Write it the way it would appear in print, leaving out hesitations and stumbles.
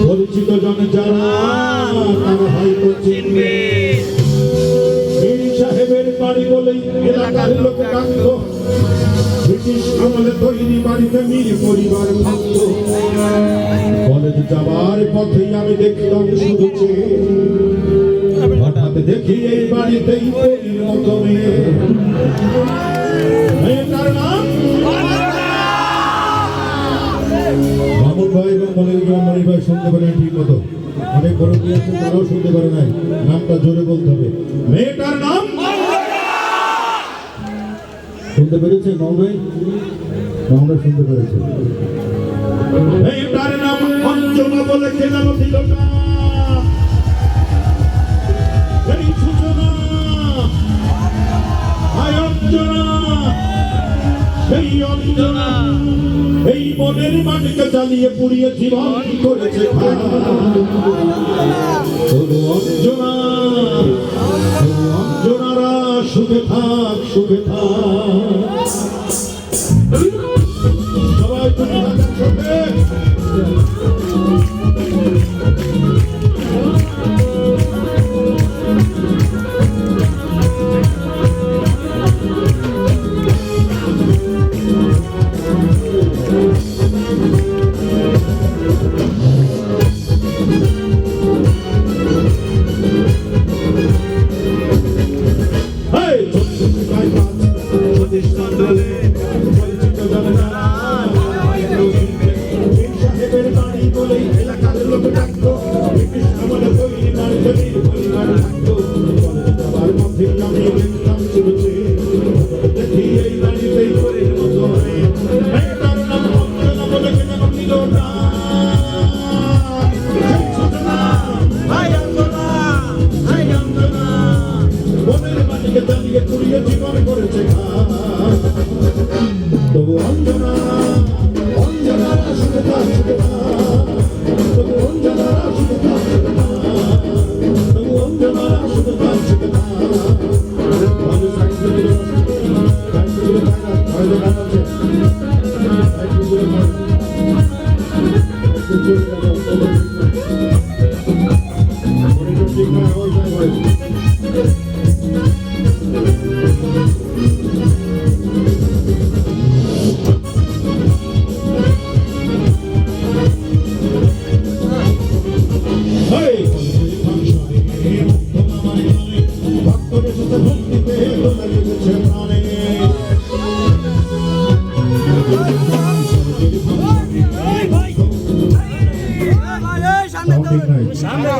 পরিচিত জন যারা তারা হয়তো চিনবে। পীর সাহেবের বাড়ি বলেই এলাকার লোকে ডাকতো। ব্রিটিশ আমলে তৈরি বাড়িতে মীর পরিবার থাকতো। কলেজ যাবার পথেই আমি দেখতাম শুধু চেয়ে। হঠাৎ দেখি এই বাড়িতেই পরীর মতো মেয়ে। মেয়েটার নাম মামুন ভাই এবং মনির ভাই শুনতে পারেন ঠিক মতো। অনেক বড় আছে তারাও শুনতে পারে নাই। নামটা জোরে বলতে হবে। মেয়েটার নাম শুনতে পেরেছে ভাই? আমরা শুনতে পেরেছি। মেয়েটার নাম অঞ্জনা বলে কে নাম দিল না। এই সূচনা অঞ্জনা, সেই অঞ্জনা এই মনের মাটিকে জ্বালিয়ে পুড়িয়ে জীবন করেছে। অঞ্জনারা সুখে থাক, সুখে থাক। সবাই তুমি সুখে। জীবন করেছে তবু অঞ্জনা, অঞ্জনা সুখে থাক, সুখে থাক। তবু অঞ্জনা সুখে থাক, সুখে থাক। তবু অঞ্জনা সুখে থাক, সুখে থাক। সামনে